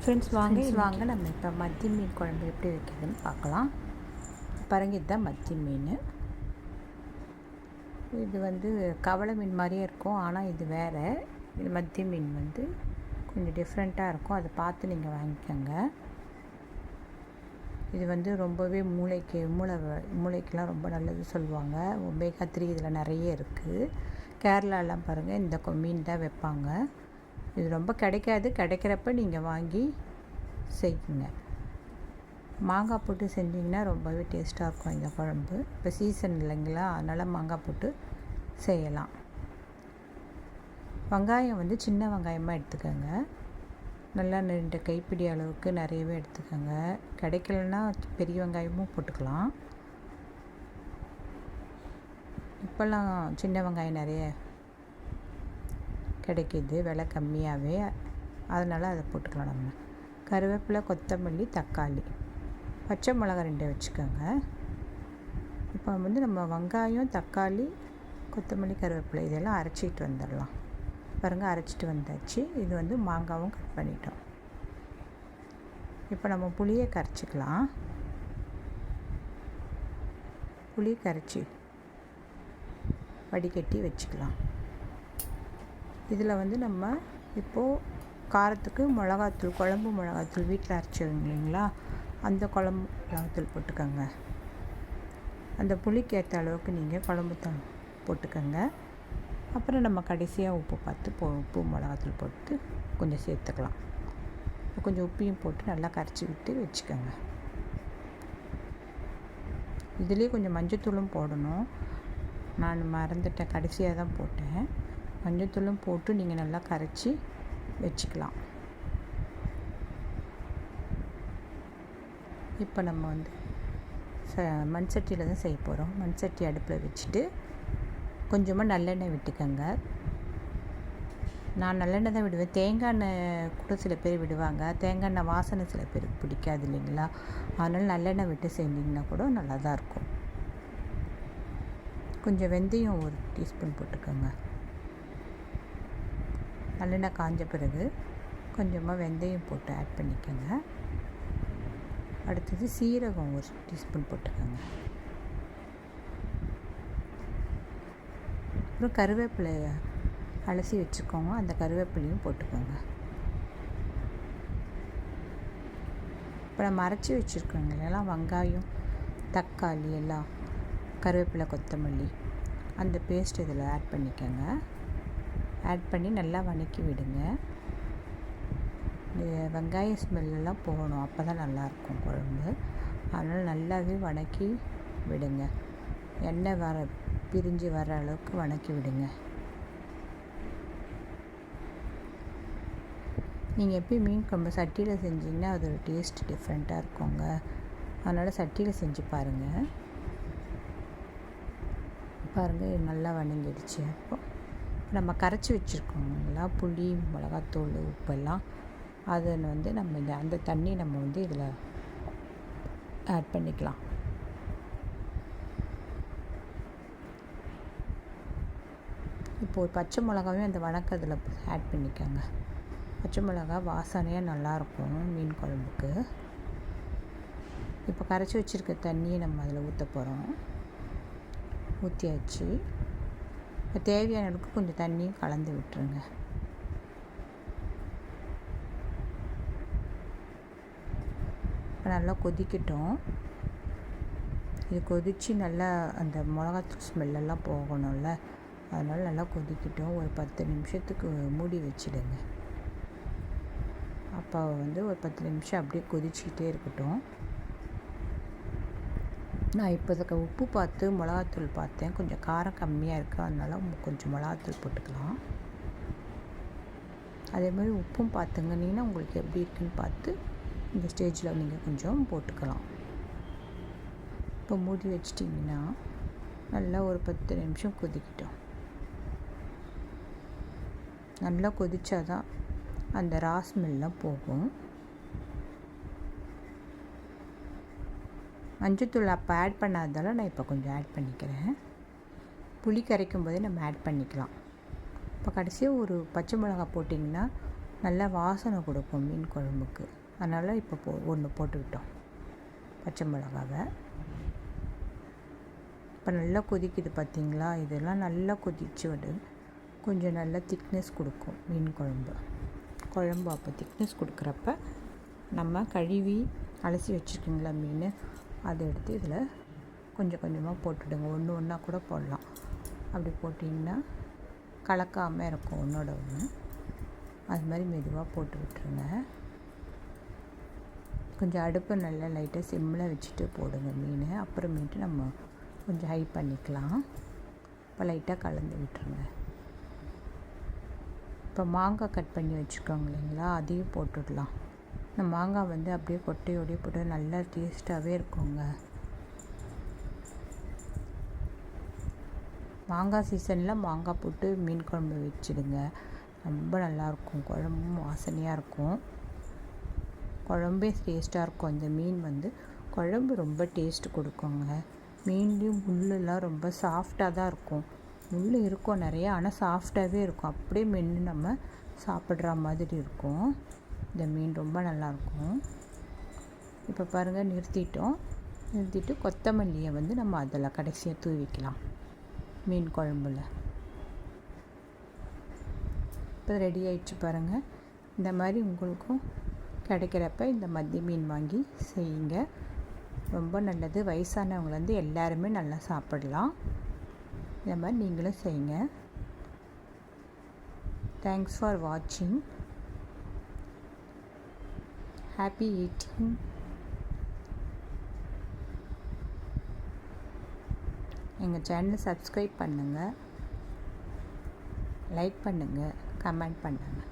Friends வாங்க நம்ம இப்போ மத்தி மீன் குழம்பு எப்படி வைக்கிறதுன்னு பார்க்கலாம். பாருங்க, இதுதான் மத்தி மீன். இது வந்து கவளை மீன் மாதிரியே இருக்கும், ஆனால் இது வேறு. இது மத்தி மீன் வந்து கொஞ்சம் டிஃப்ரெண்ட்டாக இருக்கும், அதை பார்த்து நீங்கள் வாங்கிக்கோங்க. இது வந்து ரொம்பவே மூளைக்கெலாம் ரொம்ப நல்லது சொல்லுவாங்க. ஒமேகா 3 இதில் நிறைய இருக்குது. கேரளாலாம் பாருங்கள், இந்த மீன் தான் வைப்பாங்க. இது ரொம்ப கிடைக்கிறப்ப நீங்கள் வாங்கி செய்யுங்க. மாங்காய் போட்டு செஞ்சிங்கன்னா ரொம்பவே டேஸ்ட்டாக இருக்கும் இந்த குழம்பு. இப்போ சீசன் இல்லைங்களா, அதனால் மாங்காய் போட்டு செய்யலாம். வெங்காயம் வந்து சின்ன வெங்காயமாக எடுத்துக்கோங்க. நல்லா 2 கைப்பிடி அளவுக்கு நிறையவே எடுத்துக்கோங்க. கிடைக்கலன்னா பெரிய வெங்காயமும் போட்டுக்கலாம். இப்போல்லாம் சின்ன வெங்காயம் நிறைய கிடைக்கிது, விலை கம்மியாகவே, அதனால் அதை போட்டுக்கலாம். நம்ம கருவேப்பிலை, கொத்தமல்லி, தக்காளி, பச்சை மிளகா 2 வச்சுக்கோங்க. இப்போ வந்து நம்ம வெங்காயம், தக்காளி, கொத்தமல்லி, கருவேப்பிலை இதெல்லாம் அரைச்சிட்டு வந்துடலாம். பாருங்கள், அரைச்சிட்டு வந்தாச்சு. இது வந்து மாங்காவும் கட் பண்ணிட்டோம். இப்போ நம்ம புளியை கரைச்சிக்கலாம். புளி கரைச்சி வடிகட்டி வச்சுக்கலாம். இதில் வந்து நம்ம இப்போது காரத்துக்கு மிளகாத்தூள், குழம்பு மிளகாத்தூள் வீட்டில் அரைச்சிங்க இல்லைங்களா, அந்த குழம்பு மிளகாத்தூள் போட்டுக்கோங்க. அந்த புளிக்கு ஏற்ற அளவுக்கு நீங்கள் குழம்பு தூள் போட்டுக்கோங்க. அப்புறம் நம்ம கடைசியாக உப்பு பார்த்து உப்பு மிளகாத்தூள் போட்டு கொஞ்சம் சேர்த்துக்கலாம். கொஞ்சம் உப்பையும் போட்டு நல்லா கரைச்சி விட்டு வச்சுக்கோங்க. இதுலேயே கொஞ்சம் மஞ்சத்தூளும் போடணும், நான் மறந்துட்டேன், கடைசியாக தான் போட்டேன். மஞ்சத்தூளும் போட்டு நீங்கள் நல்லா கரைச்சி வச்சுக்கலாம். இப்போ நம்ம வந்து மண் சட்டியில் தான் செய்ய போகிறோம். மண் சட்டி அடுப்பில் வச்சுட்டு கொஞ்சமாக நல்லெண்ணெய் விட்டுக்கோங்க. நான் நல்லெண்ணெய் தான் விடுவேன். தேங்காய் எண்ணெய் கூட சில பேர் விடுவாங்க. தேங்காய் எண்ணெய் வாசனை சில பேருக்கு பிடிக்காது இல்லைங்களா, அதனால் நல்லெண்ணெய் விட்டு செஞ்சிங்கன்னா கூட நல்லா தான் இருக்கும். கொஞ்சம் வெந்தயம் 1 டீஸ்பூன் போட்டுக்கோங்க. நல்லெண்ணெய் காஞ்ச பிறகு கொஞ்சமாக வெந்தயம் போட்டு ஆட் பண்ணிக்கோங்க. அடுத்தது சீரகம் 1 டீஸ்பூன் போட்டுக்கோங்க. அப்புறம் கருவேப்பிலையை அலசி வச்சுக்கோங்க, அந்த கருவேப்பிலையும் போட்டுக்கோங்க. இப்போ நம்ம அரைச்சி வச்சுருக்கோங்க எல்லாம், வெங்காயம், தக்காளி எல்லாம், கருவேப்பிலை, கொத்தமல்லி, அந்த பேஸ்ட் இதில் ஆட் பண்ணிக்கோங்க. ஆட் பண்ணி நல்லா வதக்கி விடுங்க. இந்த வெங்காய ஸ்மெல்லாம் போகணும், அப்போ தான் நல்லாயிருக்கும் குழம்பு. அதனால் நல்லாவே வதக்கி விடுங்க. எண்ணெய் பிரிஞ்சு வர அளவுக்கு வதக்கி விடுங்க. நீங்கள் எப்பயும் மீன் குழம்பு சட்டியில் செஞ்சிங்கன்னா அதோட டேஸ்ட் டிஃப்ரெண்ட்டாக இருக்குங்க. அதனால் சட்டியில் செஞ்சு பாருங்கள். நல்லா வதங்கிடுச்சு. அப்போ நம்ம கரைச்சி வச்சுருக்கோங்களா புளி, மிளகாத்தூள், உப்பெல்லாம், அதை வந்து நம்ம அந்த தண்ணி நம்ம வந்து இதில் ஆட் பண்ணிக்கலாம். இப்போது பச்சை மிளகாவையும் அந்த வதக்கத்தில் ஆட் பண்ணிக்கோங்க. பச்சை மிளகா வாசனையாக நல்லாயிருக்கும் மீன் குழம்புக்கு. இப்போ கரைச்சி வச்சுருக்க தண்ணியை நம்ம அதில் ஊற்ற போகிறோம். ஊற்றியாச்சு. இப்போ தேவையான அளவுக்கு கொஞ்சம் தண்ணியும் கலந்து விட்டுருங்க. இப்போ நல்லா கொதிக்கட்டும். இது கொதித்து நல்லா அந்த மிளகாத்தூள் ஸ்மெல்லெல்லாம் போகணும்ல, அதனால் நல்லா கொதிக்கட்டும். ஒரு 10 நிமிஷத்துக்கு மூடி வச்சிடுங்க. அப்போ வந்து ஒரு 10 நிமிஷம் அப்படியே கொதிச்சிக்கிட்டே இருக்கட்டும். நான் இப்போ உப்பு பார்த்து மிளகாத்தூள் பார்த்தேன், கொஞ்சம் காரம் கம்மியாக இருக்குது, அதனால் கொஞ்சம் மிளகாத்தூள் போட்டுக்கலாம். அதேமாதிரி உப்பும் பார்த்துங்கன்னா உங்களுக்கு எப்படி இருக்குன்னு பார்த்து இந்த ஸ்டேஜில் நீங்கள் கொஞ்சம் போட்டுக்கலாம். இப்போ மூடி வச்சிட்டிங்கன்னா நல்லா ஒரு 10 நிமிஷம் கொதிக்கிட்டோம். நல்லா கொதிச்சாதான் அந்த ஸ்மெல்லாம் போகும். மஞ்சத்தூள் அப்போ ஆட் பண்ணாததால் நான் இப்போ கொஞ்சம் ஆட் பண்ணிக்கிறேன். புளி கரைக்கும் போதே நம்ம ஆட் பண்ணிக்கலாம். இப்போ கடைசியாக ஒரு பச்சை மிளகா போட்டிங்கன்னா நல்லா வாசனை கொடுக்கும் மீன் குழம்புக்கு. அதனால் இப்போ ஒன்று போட்டுக்கிட்டோம் பச்சை மிளகாவை. இப்போ நல்லா கொதிக்குது பார்த்திங்களா. இதெல்லாம் நல்லா கொதிச்சு விடு, கொஞ்சம் நல்லா திக்னஸ் கொடுக்கும் மீன் குழம்பு. அப்போ திக்னஸ் கொடுக்குறப்ப நம்ம கழுவி அலசி வச்சுருக்கீங்களா மீன், அதை எடுத்து இதில் கொஞ்சம் கொஞ்சமாக போட்டுடுங்க. ஒன்று ஒன்றா கூட போடலாம். அப்படி போட்டிங்கன்னா கலக்காமல் இருக்கும் ஒன்றோட ஒன்று. அது மாதிரி மெதுவாக போட்டு விட்டுருங்க. கொஞ்சம் அடுப்பை நல்லா லைட்டாக சிம்மில் வச்சுட்டு போடுங்க மீன். அப்புறமேட்டு நம்ம கொஞ்சம் ஹை பண்ணிக்கலாம். இப்போ லைட்டாக கலந்து விட்டுருங்க. இப்போ மாங்காய் கட் பண்ணி வச்சுருக்கோங்க இல்லைங்களா, அதையும் போட்டுடலாம். இந்த மாங்காய் வந்து அப்படியே கொட்டையோடையே போட்டு நல்லா டேஸ்ட்டாகவே இருக்குங்க. மாங்காய் சீசனில் மாங்காய் போட்டு மீன் குழம்பு வச்சுடுங்க, ரொம்ப நல்லாயிருக்கும். குழம்பும் வாசனையாக இருக்கும், குழம்பே டேஸ்ட்டாக இருக்கும். இந்த மீன் வந்து குழம்பு ரொம்ப டேஸ்ட்டு கொடுக்குங்க. மீன்லேயும் முள்ளெல்லாம் ரொம்ப சாஃப்டாக தான் இருக்கும். முள் இருக்கும் நிறையா, ஆனால் சாஃப்டாகவே இருக்கும். அப்படியே மென்று நம்ம சாப்பிட்ற மாதிரி இருக்கும். இந்த மீன் ரொம்ப நல்லாயிருக்கும். இப்போ பாருங்கள், நிறுத்திட்டு கொத்தமல்லியை வந்து நம்ம அதில் கடைசியாக தூவிக்கலாம் மீன் குழம்புல. இப்போ ரெடி ஆகிடுச்சு பாருங்கள். இந்த மாதிரி உங்களுக்கும் கிடைக்கிறப்ப இந்த மத்தி மீன் வாங்கி செய்யுங்க, ரொம்ப நல்லது. வயசானவங்கலேருந்து எல்லாருமே நல்லா சாப்பிடலாம். இந்த மாதிரி நீங்களும் செய்யுங்க. தேங்க்ஸ் ஃபார் வாட்சிங். Happy eating. எங்கள் சேனலை சப்ஸ்கிரைப் பண்ணுங்கள், லைக் பண்ணுங்கள், கமெண்ட் பண்ணுங்கள்.